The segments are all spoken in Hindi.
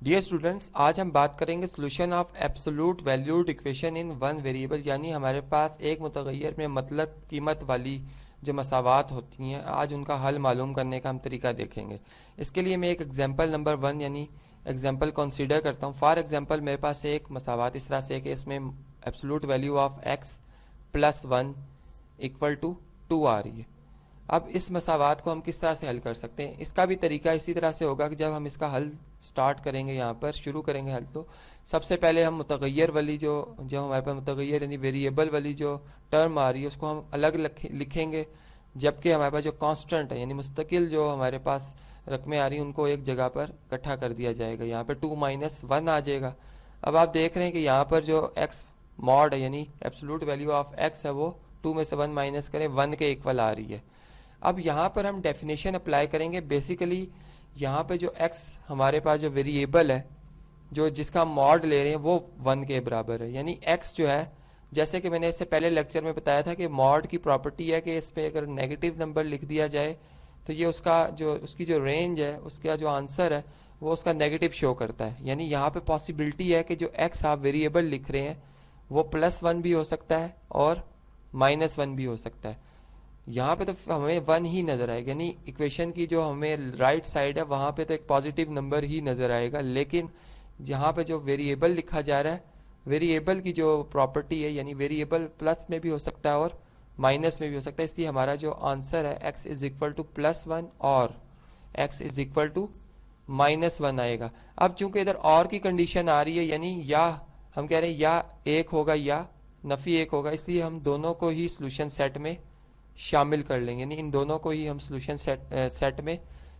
डियर स्टूडेंट्स, आज हम बात करेंगे solution of absolute valued equation in one variable, यानी हमारे पास एक मुतगय्यर में मतलब कीमत वाली जो मसावात होती हैं, आज उनका हल मालूम करने का हम तरीका देखेंगे। इसके लिए मैं एक एग्जांपल नंबर 1 यानी एग्जांपल कंसीडर करता हूँ। फॉर एग्जांपल मेरे पास एक मसावात इस तरह से है कि इसमें absolute value of x plus 1 equal to 2 आ रही है। अब इस मसावात को हम किस तरह से हल कर सकते हैं, इसका भी तरीका इसी तरह से होगा कि जब हम इसका हल स्टार्ट करेंगे, यहाँ पर शुरू करेंगे हल, तो सबसे पहले हम मुतगय्यर वाली जो हमारे पास मुतगय्यर यानी वेरिएबल वाली जो टर्म आ रही है उसको हम अलग लिखेंगे, जबकि हमारे पास जो कांस्टेंट है यानी मुस्तकिल जो हमारे पास रकमें आ रही हैं उनको एक जगह पर इकट्ठा कर दिया जाएगा। यहाँ पर 2 माइनस 1 आ जाएगा। अब आप देख रहे हैं कि यहाँ पर जो x मॉड है यानी एब्सोल्यूट वैल्यू ऑफ x है वो 2 में से 1 माइनस करें 1 के इक्वल आ रही है। अब यहाँ पर हम डेफिनेशन अप्लाई करेंगे। बेसिकली यहाँ पे जो x हमारे पास जो वेरिएबल है जो जिसका मॉड ले रहे हैं वो 1 के बराबर है, यानी x जो है, जैसे कि मैंने इससे पहले लेक्चर में बताया था कि मॉड की प्रॉपर्टी है कि इस पर अगर नेगेटिव नंबर लिख दिया जाए तो ये उसकी जो रेंज है, उसका जो आंसर है वो उसका नेगेटिव शो करता है। यानी यहाँ पे पॉसिबिलिटी है कि जो x आप वेरिएबल लिख रहे हैं वो +1 भी हो सकता है और -1 भी हो सकता है। यहाँ पे तो हमें 1 ही नज़र आएगा, यानी इक्वेशन की जो हमें राइट साइड है वहाँ पे तो एक पॉजिटिव नंबर ही नज़र आएगा। लेकिन यहाँ पे जो वेरिएबल लिखा जा रहा है, वेरिएबल की जो प्रॉपर्टी है यानी वेरिएबल प्लस में भी हो सकता है और माइनस में भी हो सकता है, इसलिए हमारा जो आंसर है x इज इक्वल टू +1 और x इज इक्वल टू -1 आएगा। अब चूंकि इधर और की कंडीशन आ रही है, यानी या हम कह रहे हैं या 1 होगा या नफी 1 होगा, इसलिए हम दोनों को ही सोल्यूशन सेट में शामिल कर लेंगे, यानी इन दोनों को ही हम सोल्यूशन सेट में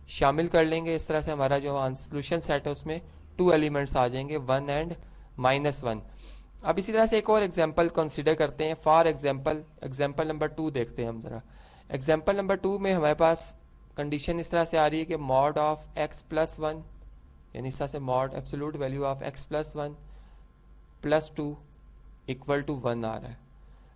शामिल कर लेंगे। इस तरह से हमारा जो सोल्यूशन सेट है उसमें 2 एलिमेंट्स आ जाएंगे, 1 एंड -1। अब इसी तरह से एक और एग्जांपल कंसीडर करते हैं। फॉर एग्जांपल नंबर 2 देखते हैं हम जरा। एग्जांपल नंबर 2 में हमारे पास कंडीशन इस तरह से आ रही है कि मॉड ऑफ x प्लस 1 यानी इस तरह से mod absolute value of x plus 1 plus 2 equal to 1 आ रहा है।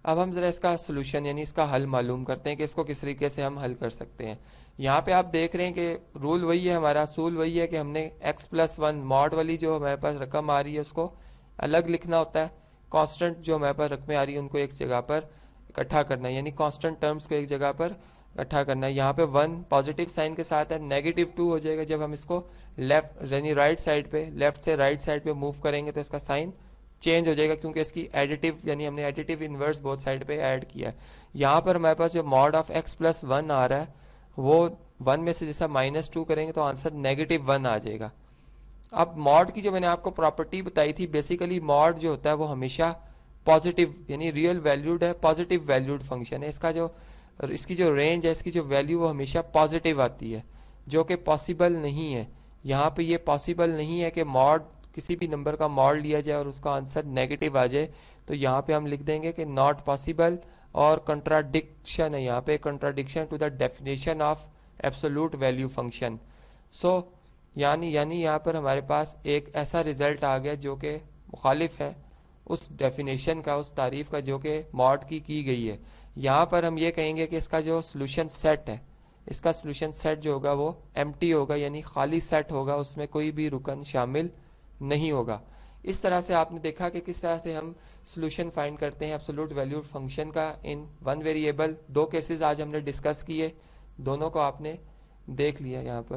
अब हम जरा इसका सोल्यूशन यानी इसका हल मालूम करते हैं कि इसको किस तरीके से हम हल कर सकते हैं। यहाँ पे आप देख रहे हैं कि रूल वही है, हमारा असूल वही है कि हमने x प्लस 1 मॉड वाली जो हमारे पास रकम आ रही है उसको अलग लिखना होता है, कांस्टेंट जो हमारे पास रकमें आ रही है उनको एक जगह पर इकट्ठा करना है, यानी कांस्टेंट टर्म्स को एक जगह पर इकट्ठा करना है। यहाँ पे 1 पॉजिटिव साइन के साथ है, -2 हो जाएगा जब हम इसको लेफ्ट यानी राइट साइड पे, लेफ्ट से राइट साइड पे मूव करेंगे तो इसका साइन चेंज हो जाएगा, क्योंकि इसकी एडिटिव यानी हमने एडिटिव इन्वर्स बोथ साइड पे ऐड किया है। यहाँ पर हमारे पास जो मॉड ऑफ x प्लस 1 आ रहा है वो 1 में से जैसा -2 करेंगे तो आंसर -1 आ जाएगा। अब मॉड की जो मैंने आपको प्रॉपर्टी बताई थी, बेसिकली मॉड जो होता है वो हमेशा पॉजिटिव यानी रियल वैल्यूड है, पॉजिटिव वैल्यूड फंक्शन है। इसकी जो रेंज है, इसकी जो वैल्यू वो हमेशा पॉजिटिव आती है, जो कि पॉसिबल नहीं है। यहाँ पे ये पॉसिबल नहीं है कि मॉड किसी भी नंबर का मॉड लिया जाए और उसका आंसर नेगेटिव आ जाए, तो यहाँ पे हम लिख देंगे कि नॉट पॉसिबल, और कंट्राडिक्शन है, यहाँ पे contradiction to the definition of absolute value function. So यानी यहाँ पर हमारे पास एक ऐसा रिजल्ट आ गया जो कि मुखालिफ है उस डेफिनेशन का, उस तारीफ का जो कि मॉड की गई है। यहाँ पर हम ये कहेंगे कि इसका जो सोल्यूशन सेट है, इसका सोल्यूशन सेट जो होगा वो एम्प्टी होगा, यानी खाली सेट होगा, उसमें कोई भी रुकन शामिल नहीं होगा। इस तरह से आपने देखा कि किस तरह से हम सोल्यूशन फाइंड करते हैं एब्सोल्यूट वैल्यू फंक्शन का इन वन वेरिएबल। 2 केसेस आज हमने डिस्कस किए, दोनों को आपने देख लिया यहाँ पर।